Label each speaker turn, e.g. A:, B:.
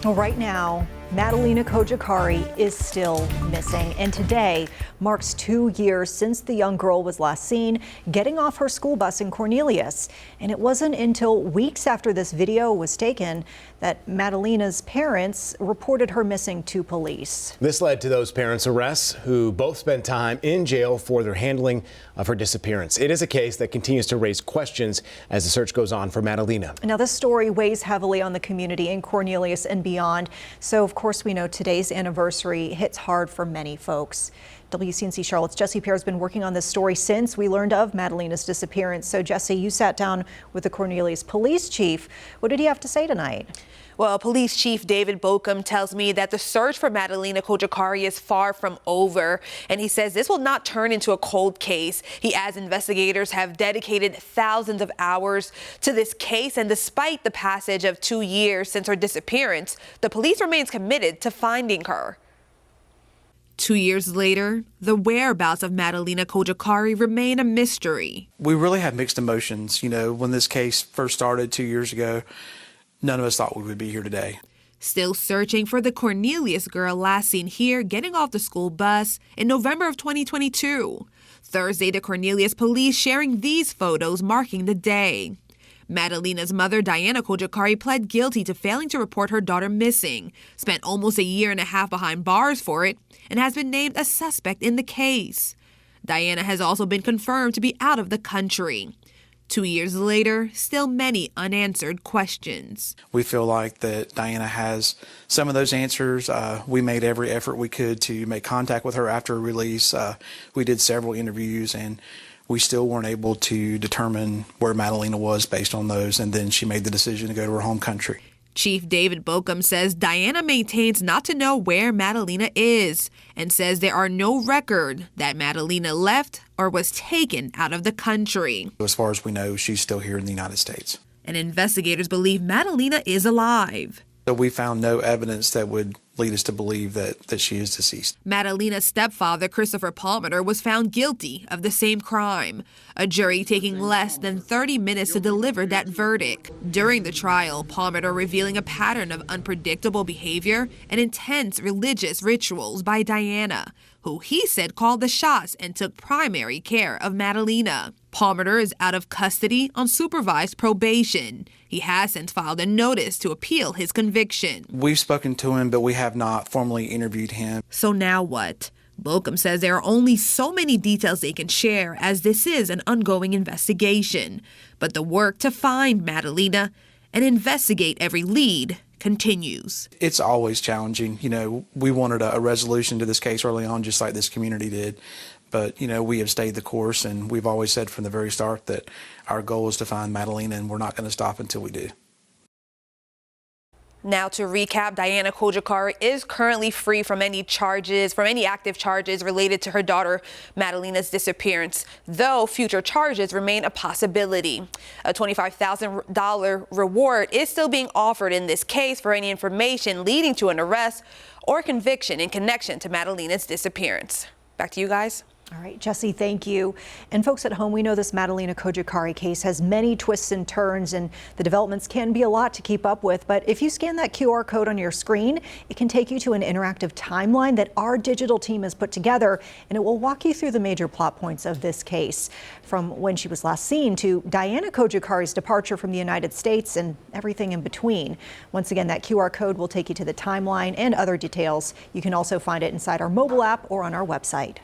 A: Well, right now, Madalina Cojocari is still missing, and today marks 2 years since the young girl was last seen getting off her school bus in Cornelius. And it wasn't until weeks after this video was taken that Madalina's parents reported her missing to police.
B: This led to those parents' arrests, who both spent time in jail for their handling of her disappearance. It is a case that continues to raise questions as the search goes on for Madalina. Now,
A: this story weighs heavily on the community in Cornelius and beyond. So, of course, we know today's anniversary hits hard for many folks. WCNC Charlotte's Jesse Pierre has been working on this story since we learned of Madalina's disappearance. So, Jesse, you sat down with the Cornelius police chief. What did he have to say tonight?
C: Well, Police Chief David Bokum tells me that the search for Madalina Cojocari is far from over, and he says this will not turn into a cold case. He adds investigators have dedicated thousands of hours to this case, and despite the passage of 2 years since her disappearance, the police remains committed to finding her. 2 years later, the whereabouts of Madalina Cojocari remain a mystery.
D: We really have mixed emotions. You know, when this case first started 2 years ago, none of us thought we would be here today.
C: Still searching for the Cornelius girl last seen here getting off the school bus in November of 2022. Thursday, the Cornelius police sharing these photos marking the day. Madalina's mother, Diana Cojocari, pled guilty to failing to report her daughter missing, spent almost a year and a half behind bars for it, and has been named a suspect in the case. Diana has also been confirmed to be out of the country. 2 years later, still many unanswered questions.
D: We feel like that Diana has some of those answers. We made every effort we could to make contact with her after release. We did several interviews, and we still weren't able to determine where Madalina was based on those, and then she made the decision to go to her home country.
C: Chief David Bokum says Diana maintains not to know where Madalina is and says there are no record that Madalina left or was taken out of the country.
D: As far as we know, she's still here in the United States.
C: And investigators believe Madalina is alive.
D: So we found no evidence that would lead us to believe that she is deceased.
C: Madalina's stepfather, Christopher Palmer, was found guilty of the same crime, a jury taking less than 30 minutes to deliver that verdict. During the trial, Palmer revealing a pattern of unpredictable behavior and intense religious rituals by Diana, who he said called the shots and took primary care of Madalina. Palmer is out of custody on supervised probation. He has since filed a notice to appeal his conviction.
D: We've spoken to him, but we have not formally interviewed him.
C: So now what? Bokum says there are only so many details they can share, as this is an ongoing investigation. But the work to find Madalina and investigate every lead continues.
D: It's always challenging. You know, we wanted a resolution to this case early on, just like this community did. But, you know, we have stayed the course, and we've always said from the very start that our goal is to find Madalina, and we're not going to stop until we do.
C: Now, to recap, Diana Cojocari is currently free from any active charges related to her daughter Madalina's disappearance, though future charges remain a possibility. A $25,000 reward is still being offered in this case for any information leading to an arrest or conviction in connection to Madalina's disappearance. Back to you guys.
A: All right, Jesse, thank you. And folks at home, we know this Madalina Cojocari case has many twists and turns, and the developments can be a lot to keep up with. But if you scan that QR code on your screen, it can take you to an interactive timeline that our digital team has put together, and it will walk you through the major plot points of this case, from when she was last seen to Diana Cojocari's departure from the United States and everything in between. Once again, that QR code will take you to the timeline and other details. You can also find it inside our mobile app or on our website.